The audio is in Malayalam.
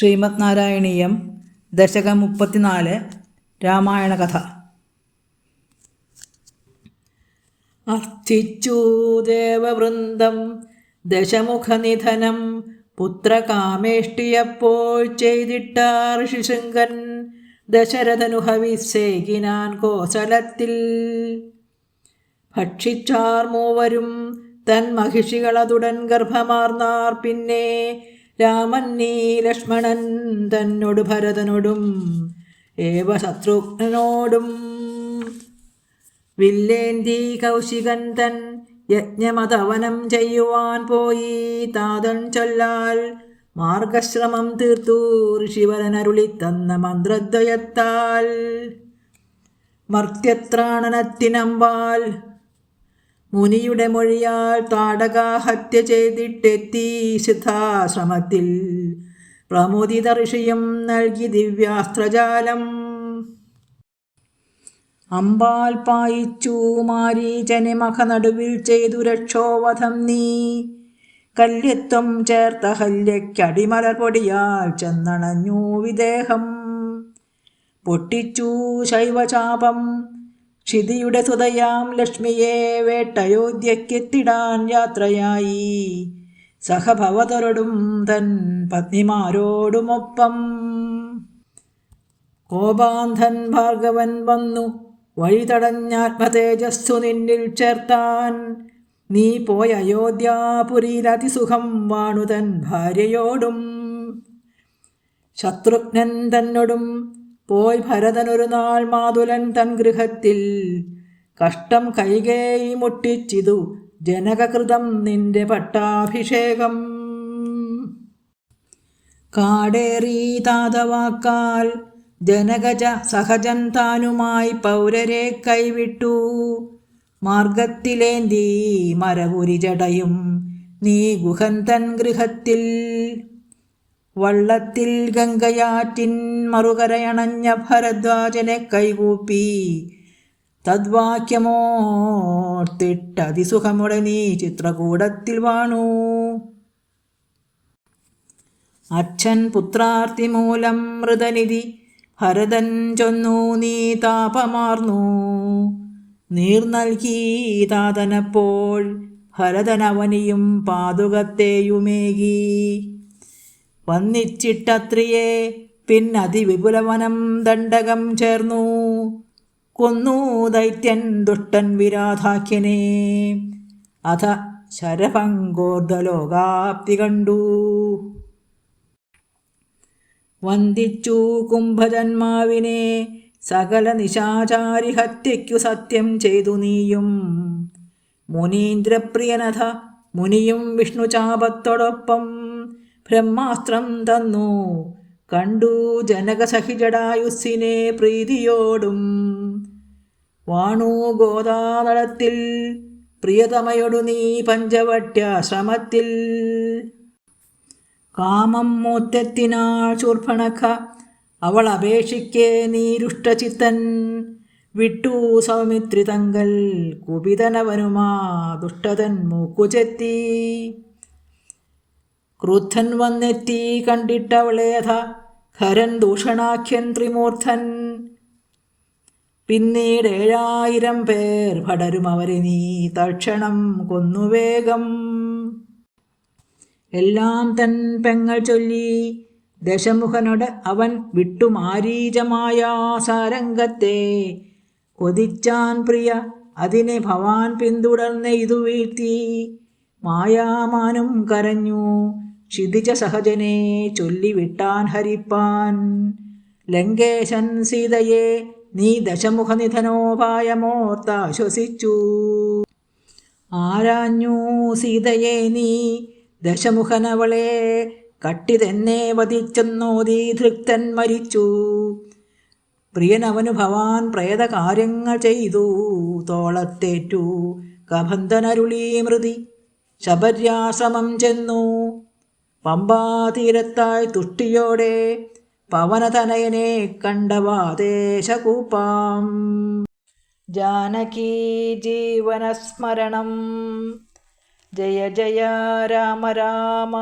ശ്രീമദ് നാരായണീയം ദശകം 34 രാമായണ കഥ. അർത്ഥിച്ചു ദേവവൃന്ദം ദശമുഖനിധനം പുത്രകാമേഷ്ടിയപ്പോൾ ചെയ്തിട്ട ഋഷിശൃംഗൻ ദശരഥനു ഹവിസ്സേകിനാൻ കോസലത്തിൽ. ഭക്ഷിച്ചാർ മൂവരും തൻ മഹിഷികളതുടൻ ഗർഭമാർന്നാർ. പിന്നെ രാമൻ നീ ലക്ഷ്മണൻ തന്നോട് ഭരതനോടും ഏവ ശത്രുഘ്നോടും വില്ലേന്തി കൗശികൻ തൻ യജ്ഞമതവനം ചെയ്യുവാൻ പോയി. താതൻ ചൊല്ലാൽ മാർഗശ്രമം തീർത്തു ഋഷിവരനരുളി തന്ന മന്ത്രദ്വയത്താൽ. മർത്യത്രാണനത്തിനമ്പാൽ മുനിയുടെ മൊഴിയാൽ താടക ഹത്യ ചെയ്തിട്ടെത്തി സിദ്ധാശ്രമത്തിൽ. പ്രമുദിത ഋഷിയും നൽകി ദിവ്യാസ്ത്രജാലം. അമ്പാൽ പായിച്ചു മാരീചനെ മഖനടുവിൽ ചെയ്തു രക്ഷോവധം നീ. കല്യത്വം ചേർത്ത ഹല്യക്കടിമലർ പൊടിയാൽ ചെന്നണഞ്ഞു വിദേഹം. പൊട്ടിച്ചു ശൈവചാപം ക്ഷിതിയുടെ സുതയാം ലക്ഷ്മിയെ വേട്ടയോധ്യക്കെത്തിടാൻ യാത്രയായി. സഹഭവതരോടും തൻ പത്നിമാരോടുമൊപ്പം. കോപാന്ധൻ ഭാർഗവൻ വന്നു വഴി തടഞ്ഞാത്മതേജസ്സു നിന്നിൽ ചേർത്താൻ. നീ പോയ അയോധ്യാപുരിയിലതിസുഖം വാണു തൻ ഭാര്യയോടും. ശത്രുഘ്നൻ തന്നോടും പോയി ഭരതനൊരു നാൾ മാതുലൻ തൻ ഗൃഹത്തിൽ. കഷ്ടം കൈകേയി മുട്ടിച്ചിതു ജനകകൃതം നിന്റെ പട്ടാഭിഷേകം. കാടേറി താതവാക്കാൽ ജനകജ സഹജൻ താനുമായി പൗരരെ കൈവിട്ടു. മാർഗത്തിലേന്തി മരപുരി ജടയും നീ ഗുഹൻ തൻ ഗൃഹത്തിൽ. വള്ളത്തിൽ ഗംഗയാറ്റിൻ മറുകരയണഞ്ഞ ഭരദ്വാജനെ കൈകൂപ്പി. തദ്വാക്യമോർത്തിട്ടതിസുഖമുടെ നീ ചിത്രകൂടത്തിൽ വാണു. അച്ഛൻ പുത്രാർത്തി മൂലം മൃതനിധി ഭരതൻ ചൊന്നു നീ താപമാർന്നു. നീർ നൽകി താതനപ്പോൾ ഭരതനവനിയും പാതുകത്തെയുമേകി. വന്നിച്ചിട്ടത്രിയെ പിന്നതിവിപുലവനം ദണ്ഡകം ചേർന്നു. കൊന്നു ദൈത്യൻ ദുഷ്ടൻ വിരാധാഖ്യനെ. അഥ ശരഭംഗോർധലോകാപ്തി കണ്ടു. വന്ദിച്ചു കുംഭജന്മാവിനെ സകല നിശാചാരി ഹത്യയ്ക്കു സത്യം ചെയ്തു നീയും. മുനീന്ദ്രപ്രിയനഥ മുനിയും വിഷ്ണുചാപത്തോടൊപ്പം ബ്രഹ്മാസ്ത്രം തന്നു കണ്ടു ജനകസഹിജടായുസ്സിനെ പ്രീതിയോടും. വാണു ഗോദാതളത്തിൽ പ്രിയതമയൊടു നീ പഞ്ചവട്യാശ്രമത്തിൽ. കാമം മൂത്തെത്തിനാൾ ശൂർപ്പണഖ അവൾ അപേക്ഷിക്കേ നീരുഷ്ടചിത്തൻ. വിട്ടു സൗമിത്രി തങ്കൽ കുപിതനവനുമാ ദുഷ്ടതൻ മൂക്കുചെത്തി. ക്രുദ്ധൻ വന്നെത്തി കണ്ടിട്ടവളേധ ഖരൻ ദൂഷണാഖ്യൻ ത്രിമൂർധൻ. പിന്നീട് 7000 പേർ ഭടരും അവരെ നീ തൽക്ഷണം കൊന്നുവേഗം. എല്ലാം തൻ പെങ്ങൾ ചൊല്ലി ദശമുഖനോട് അവൻ വിട്ടു മാരീചമായ സാരംഗത്തെ. കൊതിച്ചാൻ പ്രിയ അതിനെ ഭവാൻ പിന്തുടർന്നെയ്തു വീഴ്ത്തി. മായാമാനും കരഞ്ഞു ക്ഷിതിജ സഹജനെ ചൊല്ലിവിട്ടാൻ ഹരിപ്പാൻ. ലങ്കേശൻ സീതയെ നീ ദശമുഖനിധനോപായമോർത്താശ്വസിച്ചു. ആരാഞ്ഞു സീതയെ നീ ദശമുഖനവളെ കട്ടിതെന്നെ വധിച്ചെന്നോതി ധൃക്തൻ മരിച്ചു. പ്രിയനവനു ഭവാൻ പ്രേതകാര്യങ്ങൾ ചെയ്തു തോളത്തേറ്റു കബന്ധനരുളീ മൃതി. ശബര്യാശ്രമം ചെന്നു പമ്പാതീരത്തായി തുഷ്ടിയോടെ പവനതനയനെ കണ്ടവാദേശകൂപ്പാം. ജാനകീ ജീവനസ്മരണം. ജയ ജയ രാമ രാമ.